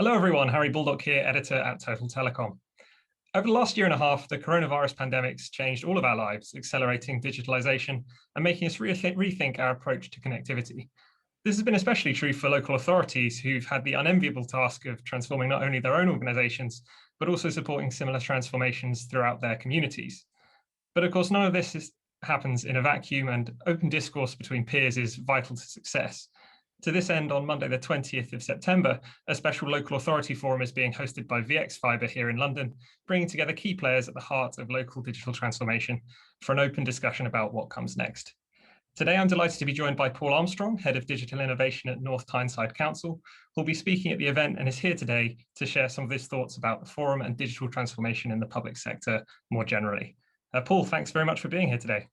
Hello everyone, Harry Baldock here, editor at Total Telecom. Over the last year and a half, the coronavirus pandemic's changed all of our lives, accelerating digitalization and making us rethink our approach to connectivity. This has been especially true for local authorities who've had the unenviable task of transforming not only their own organizations, but also supporting similar transformations throughout their communities. But of course, none of this happens in a vacuum, and open discourse between peers is vital to success. To this end, on Monday, the 20th of September, a special local authority forum is being hosted by VX Fibre here in London, bringing together key players at the heart of local digital transformation for an open discussion about what comes next. Today, I'm delighted to be joined by Paul Armstrong, Head of Digital Innovation at North Tyneside Council, who'll be speaking at the event and is here today to share some of his thoughts about the forum and digital transformation in the public sector more generally. Paul, thanks very much for being here today.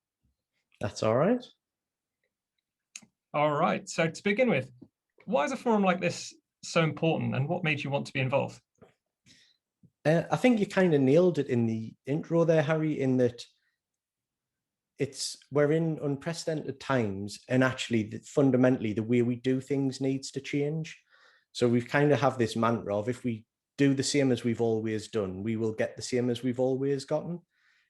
That's all right. All right, so to begin with, why is a forum like this so important and what made you want to be involved? I think you kind of nailed it in the intro there, Harry, in that we're in unprecedented times, and actually fundamentally the way we do things needs to change. So we've kind of have this mantra of if we do the same as we've always done, we will get the same as we've always gotten.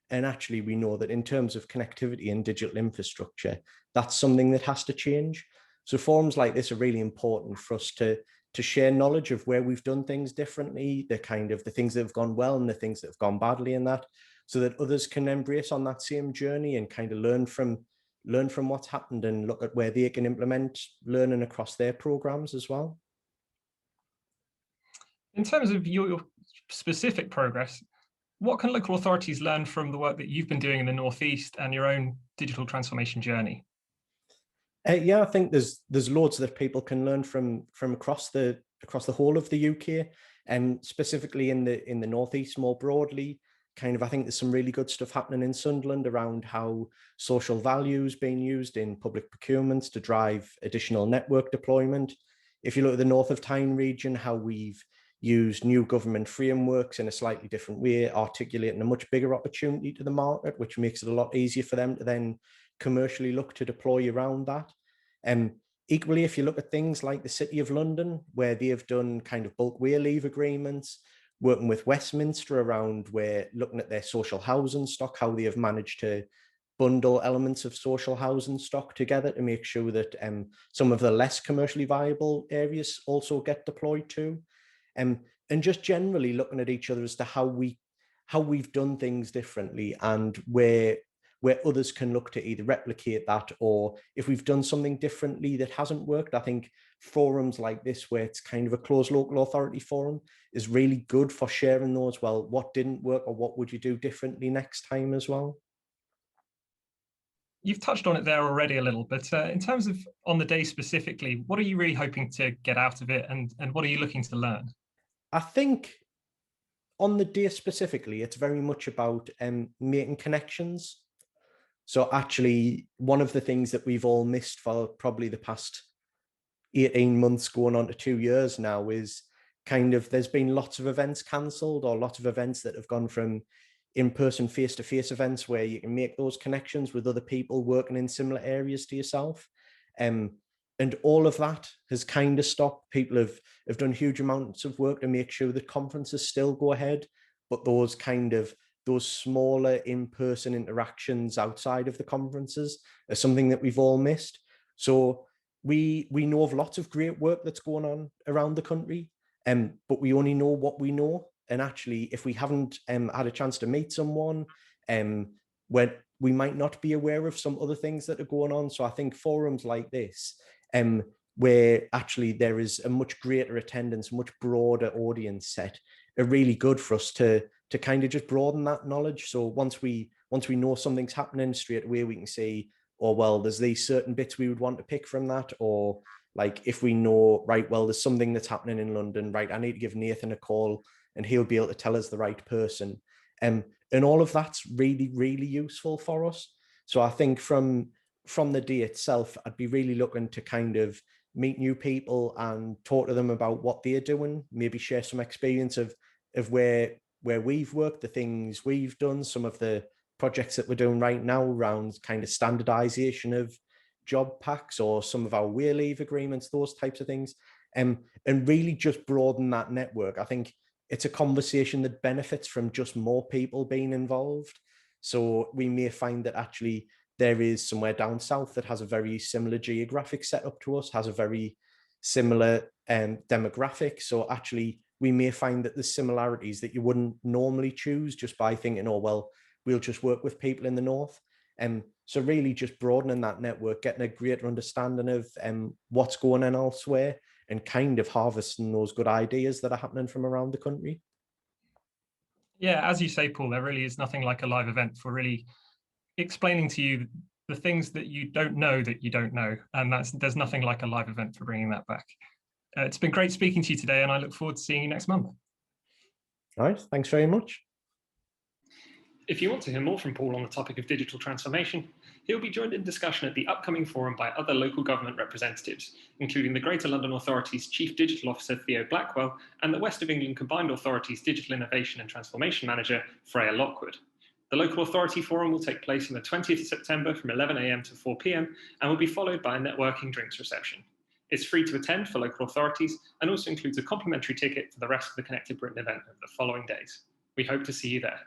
And actually, we know that in terms of connectivity and digital infrastructure, that's something that has to change. So forums like this are really important for us to share knowledge of where we've done things differently, the things that have gone well and the things that have gone badly in that, so that others can embrace on that same journey and kind of learn from what's happened and look at where they can implement learning across their programs as well. In terms of your specific progress, what can local authorities learn from the work that you've been doing in the Northeast and your own digital transformation journey? Yeah, I think there's loads that people can learn from across the whole of the UK, and specifically in the Northeast more broadly. I think there's some really good stuff happening in Sunderland around how social value is being used in public procurements to drive additional network deployment. If you look at the North of Tyne region, how we've used new government frameworks in a slightly different way, articulating a much bigger opportunity to the market, which makes it a lot easier for them to then commercially look to deploy around that. Equally, if you look at things like the City of London, where they have done kind of bulk way leave agreements, working with Westminster around looking at their social housing stock, how they have managed to bundle elements of social housing stock together to make sure that some of the less commercially viable areas also get deployed too. And just generally looking at each other as to how we've done things differently and where others can look to either replicate that, or if we've done something differently that hasn't worked. I think forums like this, where it's kind of a closed local authority forum, is really good for sharing those. Well, what didn't work, or what would you do differently next time as well? You've touched on it there already a little, but in terms of on the day specifically, what are you really hoping to get out of it, and what are you looking to learn? I think on the day specifically, it's very much about making connections. So actually, one of the things that we've all missed for probably the past 18 months going on to 2 years now is there's been lots of events cancelled, or lots of events that have gone from in-person face-to-face events where you can make those connections with other people working in similar areas to yourself. And all of that has kind of stopped. People have done huge amounts of work to make sure that conferences still go ahead, but those smaller in-person interactions outside of the conferences are something that we've all missed. So we know of lots of great work that's going on around the country, but we only know what we know. And actually, if we haven't had a chance to meet someone, when we might not be aware of some other things that are going on. So I think forums like this, where actually there is a much greater attendance, much broader audience set, are really good for us to kind of just broaden that knowledge. So once we know something's happening, straight away we can say, oh, well, there's these certain bits we would want to pick from that. Or like, if we know, right, well, there's something that's happening in London, right, I need to give Nathan a call and he'll be able to tell us the right person. And all of that's really, really useful for us. So I think from the day itself, I'd be really looking to kind of meet new people and talk to them about what they're doing, maybe share some experience of where we've worked, the things we've done, some of the projects that we're doing right now around kind of standardization of job packs or some of our way leave agreements, those types of things. and really just broaden that network. I think it's a conversation that benefits from just more people being involved. So we may find that actually there is somewhere down south that has a very similar geographic setup to us, has a very similar demographic. So actually we may find that there's similarities that you wouldn't normally choose just by thinking, oh, well, we'll just work with people in the north. So really just broadening that network, getting a greater understanding of what's going on elsewhere, and kind of harvesting those good ideas that are happening from around the country. Yeah, as you say, Paul, there really is nothing like a live event for really explaining to you the things that you don't know that you don't know. And there's nothing like a live event for bringing that back. It's been great speaking to you today, and I look forward to seeing you next month. All right, thanks very much. If you want to hear more from Paul on the topic of digital transformation, he'll be joined in discussion at the upcoming forum by other local government representatives, including the Greater London Authority's Chief Digital Officer, Theo Blackwell, and the West of England Combined Authority's Digital Innovation and Transformation Manager, Freya Lockwood. The local authority forum will take place on the 20th of September from 11 a.m. to 4 p.m. and will be followed by a networking drinks reception. It's free to attend for local authorities and also includes a complimentary ticket for the rest of the Connected Britain event over the following days. We hope to see you there.